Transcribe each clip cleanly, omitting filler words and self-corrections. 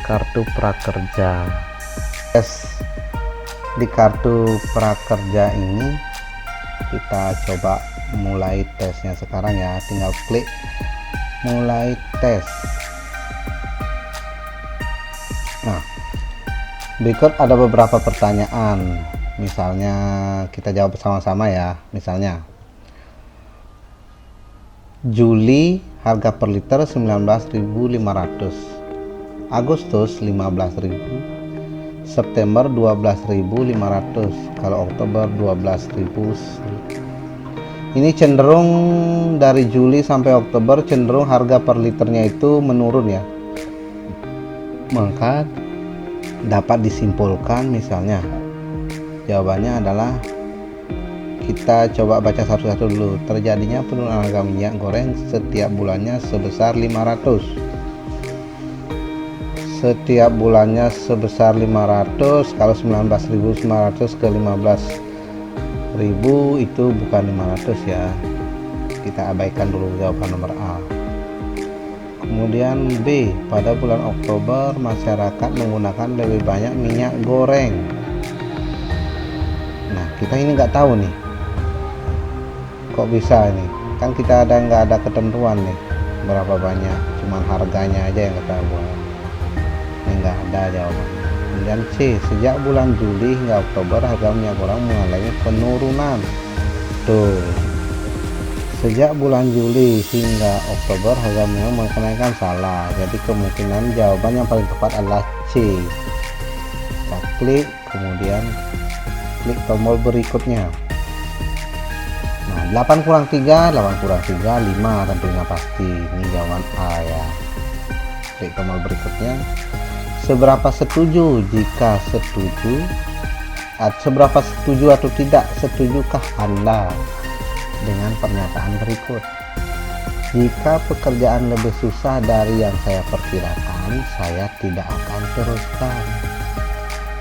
kartu prakerja. Di kartu prakerja ini kita coba mulai tesnya sekarang ya. Tinggal klik mulai tes. Nah, berikut ada beberapa pertanyaan, misalnya kita jawab bersama-sama ya. Misalnya, Juli harga per liter 19.500, Agustus 15.000, September 12.500, kalau Oktober 12.000. Ini cenderung dari Juli sampai Oktober cenderung harga per liternya itu menurun ya. Maka dapat disimpulkan, misalnya jawabannya adalah, kita coba baca satu-satu dulu. Terjadinya penurunan harga minyak goreng setiap bulannya sebesar 500. Setiap bulannya sebesar 500. Kalau 19.500 ke 15.000 itu bukan 500 ya. Kita abaikan dulu jawaban nomor A. Kemudian B, pada bulan Oktober masyarakat menggunakan lebih banyak minyak goreng. Nah, kita ini nggak tahu nih, kok bisa ini? Kan kita nggak ada ketentuan nih berapa banyak, cuman harganya aja yang kita buat. Ini nggak ada jawabannya. Kemudian C, sejak bulan Juli hingga Oktober harga minyak goreng mengalami penurunan. Tuh, sejak bulan Juli hingga Oktober harga minyak mengenaikan, salah. Jadi kemungkinan jawaban yang paling tepat adalah C. Kita klik, kemudian klik tombol berikutnya. Nah, 8 kurang 3, 5 tentunya pasti. Ini jawaban A ya. Klik tombol berikutnya. Seberapa setuju? Jika setuju, seberapa setuju atau tidak setujukah Anda dengan pernyataan berikut? Jika pekerjaan lebih susah dari yang saya perkirakan, saya tidak akan teruskan.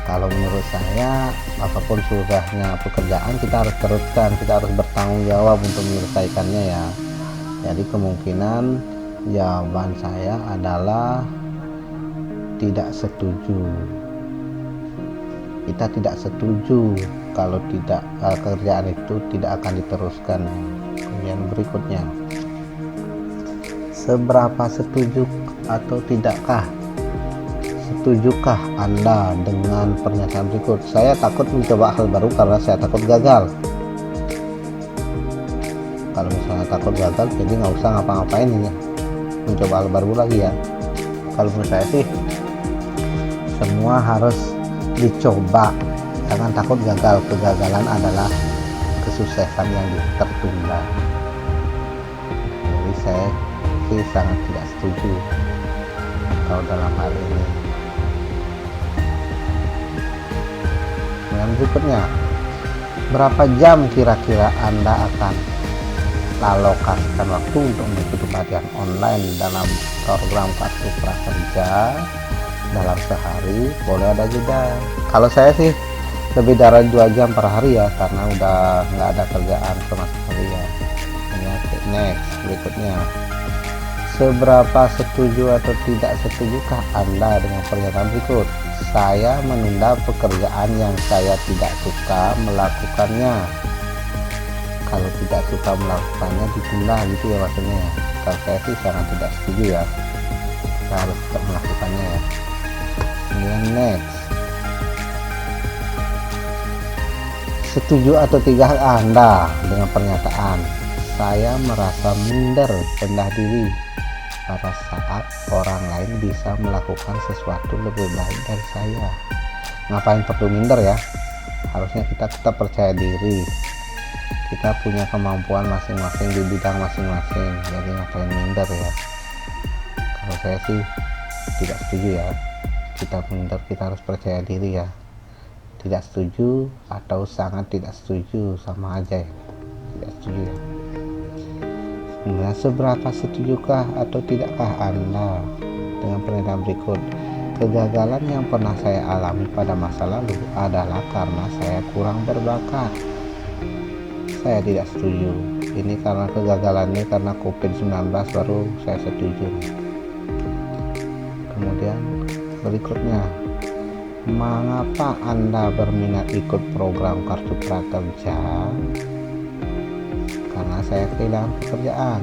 Kalau menurut saya, apapun susahnya pekerjaan kita harus teruskan, kita harus bertanggung jawab untuk menyelesaikannya ya. Jadi kemungkinan jawaban saya adalah tidak setuju. Kita tidak setuju kalau tidak kerjaan itu tidak akan diteruskan. Kemudian berikutnya, seberapa setuju atau tidakkah? Setujukah Anda dengan pernyataan berikut? Saya takut mencoba hal baru karena saya takut gagal. Kalau misalnya takut gagal, jadi nggak usah ngapa-ngapain ya, mencoba hal baru lagi ya. Kalau menurut saya sih, semua harus dicoba. Jangan takut gagal. Kegagalan adalah kesuksesan yang tertunda. Jadi saya sih sangat tidak setuju kalau dalam hal ini. Yang berikutnya, berapa jam kira-kira Anda akan alokasikan waktu untuk mengikuti pelatihan online dalam program kartu prakerja dalam sehari? Boleh ada jeda. Kalau saya sih lebih dari 2 jam per hari ya, karena udah nggak ada kerjaan sama sekali ya. Next, berikutnya, seberapa setuju atau tidak setujukah Anda dengan pernyataan berikut? Saya menunda pekerjaan yang saya tidak suka melakukannya. Kalau tidak suka melakukannya ditunda gitu ya maksudnya. Kalau saya sih sangat tidak setuju ya, kita harus tetap melakukannya ya. Kemudian next, setuju atau tidak Anda dengan pernyataan saya merasa minder, rendah diri pada saat orang lain bisa melakukan sesuatu lebih baik dari saya? Ngapain perlu minder ya? Harusnya kita tetap percaya diri. Kita punya kemampuan masing-masing di bidang masing-masing. Jadi ngapain minder ya? Kalau saya sih tidak setuju ya. Kita minder, kita harus percaya diri ya. Tidak setuju atau sangat tidak setuju sama aja ya. Tidak setuju ya. Nah, seberapa setujukah atau tidakkah Anda dengan pernyataan berikut? Kegagalan yang pernah saya alami pada masa lalu adalah karena saya kurang berbakat. Saya tidak setuju. Ini karena kegagalannya karena COVID-19 baru saya setuju. Kemudian Berikutnya, mengapa Anda berminat ikut program Kartu Prakerja? Karena saya kehilangan pekerjaan.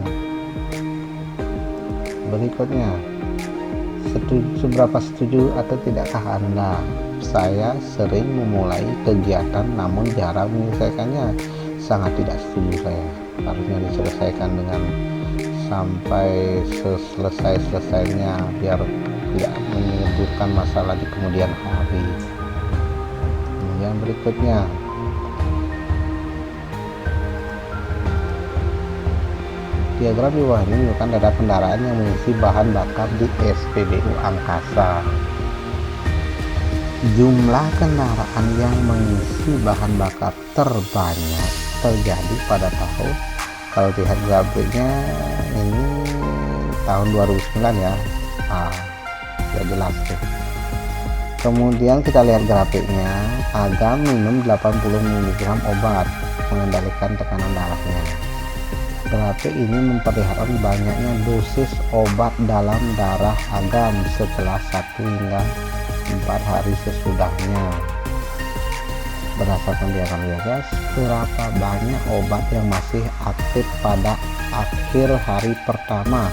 Berikutnya, seberapa setuju atau tidakkah Anda? Saya sering memulai kegiatan namun jarang menyelesaikannya. Sangat tidak setuju saya. Harusnya diselesaikan dengan sampai selesainya biar tidak menimbulkan masalah di kemudian hari. Kemudian berikutnya, diagram di bawah ini menunjukkan data kendaraan yang mengisi bahan bakar di SPBU Angkasa. Jumlah kendaraan yang mengisi bahan bakar terbanyak terjadi pada tahun, kalau lihat grafiknya ini tahun 2009 ya. Ya jelas tuh. Kemudian kita lihat grafiknya, Agam minum 80 mg obat mengendalikan tekanan darahnya. Grafik ini memperlihatkan banyaknya dosis obat dalam darah Agam setelah 1 hingga 4 hari sesudahnya. Berdasarkan diagram di atas, berapa banyak obat yang masih aktif pada akhir hari pertama.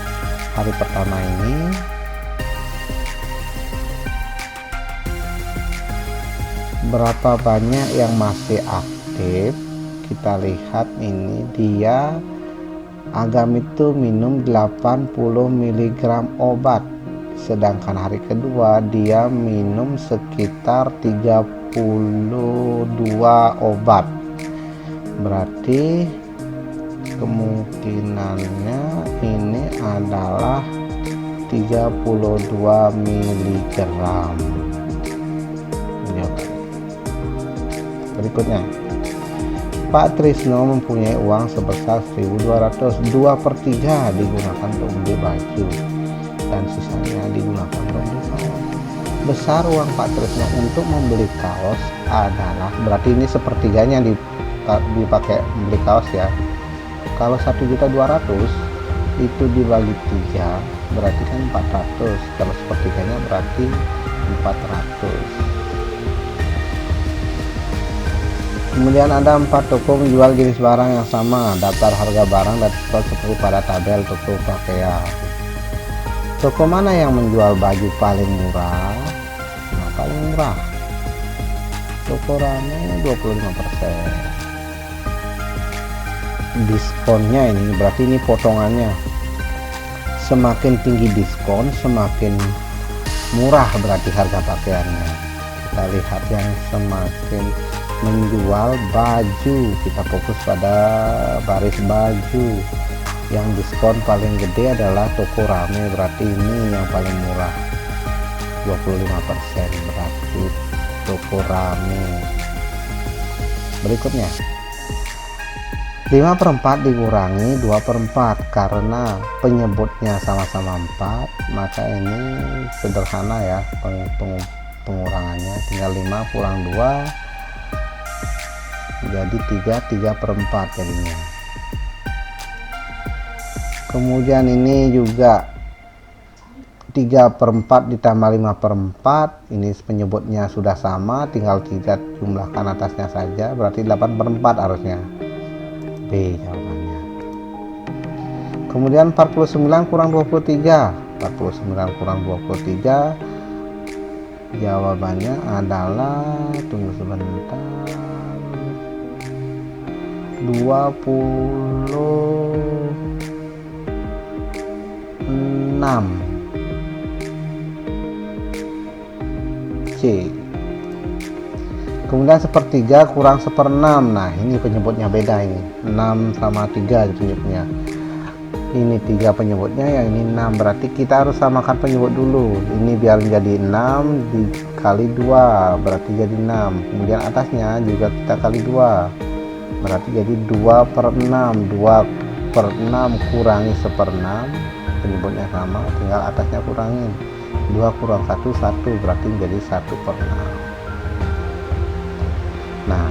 Hari pertama ini berapa banyak yang masih aktif? Kita lihat ini, dia Agam itu minum 80 mg obat, sedangkan hari kedua dia minum sekitar 32 obat. Berarti kemungkinannya ini adalah 32 mg. Berikutnya, Pak Trisno mempunyai uang sebesar 1.200, 2/3 digunakan untuk beli baju dan sisanya digunakan untuk beli kaos. Besar uang Pak Trisno untuk membeli kaos adalah, berarti ini sepertiganya dipakai beli kaos ya. Kalau 1.200.000 itu dibagi 3 berarti kan 400, kalau sepertiganya berarti 400. Kemudian ada 4 toko menjual jenis barang yang sama. Daftar harga barang dan diskon seperti pada tabel toko pakaian. Toko mana yang menjual baju paling murah? Nah, paling murah Toko Rame 25%. Diskonnya ini berarti ini potongannya. Semakin tinggi diskon, semakin murah berarti harga pakaiannya. Kita lihat yang semakin menjual baju, kita fokus pada baris baju. Yang diskon paling gede adalah Toko Rame, berarti ini yang paling murah 25%, berarti Toko Rame. Berikutnya, 5/4 dikurangi 2/4 karena penyebutnya sama-sama 4, maka ini sederhana ya pengurangannya, tinggal 5 kurang 2 jadi 3/4 jadinya. Kemudian ini juga 3/4 ditambah 5/4, ini penyebutnya sudah sama, tinggal kita jumlahkan atasnya saja, berarti 8/4 harusnya. B jawabannya. Kemudian 49 kurang 23, 49 kurang 23 jawabannya adalah, tunggu sebentar, 26. C. Kemudian 1/3 kurang 1/6. Nah, ini penyebutnya beda ini. 6 sama 3 penyebutnya. Ini 3 penyebutnya, yang ini 6. Berarti kita harus samakan penyebut dulu. Ini biar menjadi 6 dikali 2, berarti jadi 6. Kemudian atasnya juga kita kali 2. Berarti jadi 2/6. 2/6 kurangi 1/6, penyebutnya sama, tinggal atasnya kurangin. 2 kurang 1, 1, berarti menjadi 1/6. Nah,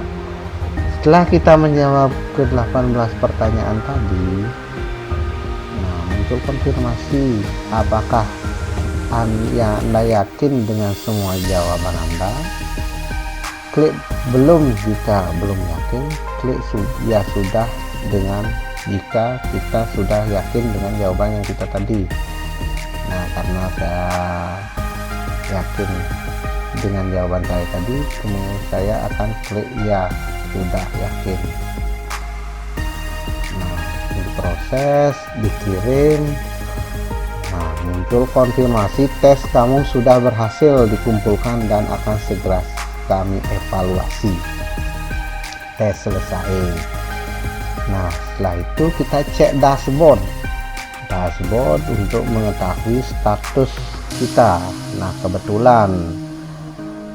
setelah kita menjawab ke 18 pertanyaan tadi, nah muncul konfirmasi apakah Anda yakin dengan semua jawaban Anda, klik belum jika belum yakin, klik ya sudah dengan jika kita sudah yakin dengan jawaban yang kita tadi. Nah, karena saya yakin dengan jawaban saya tadi, kemudian saya akan klik ya sudah yakin. Nah, diproses, dikirim. Nah, muncul konfirmasi tes kamu sudah berhasil dikumpulkan dan akan segera kami evaluasi. Tes selesai. Nah, setelah itu kita cek dashboard untuk mengetahui status kita. Nah, kebetulan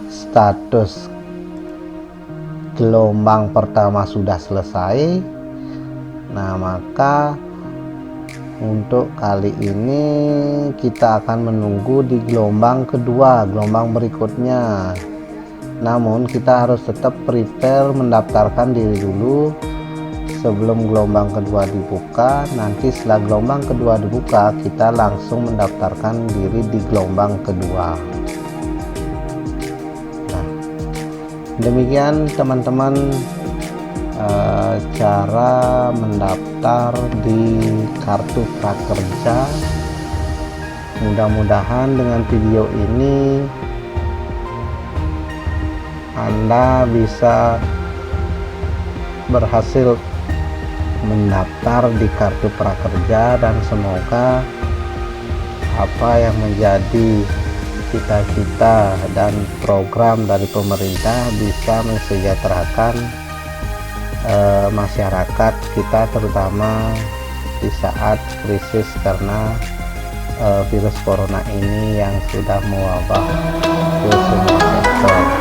status gelombang pertama sudah selesai. Nah, maka untuk kali ini kita akan menunggu di gelombang kedua, gelombang berikutnya. Namun kita harus tetap prepare mendaftarkan diri dulu sebelum gelombang kedua dibuka. Nanti setelah gelombang kedua dibuka, kita langsung mendaftarkan diri di gelombang kedua. Nah, demikian teman-teman cara mendaftar di kartu prakerja. Mudah-mudahan dengan video ini Anda bisa berhasil mendaftar di kartu prakerja, dan semoga apa yang menjadi cita-cita dan program dari pemerintah bisa mensejahterakan masyarakat kita, terutama di saat krisis karena virus corona ini yang sudah mewabah ke semua sektor.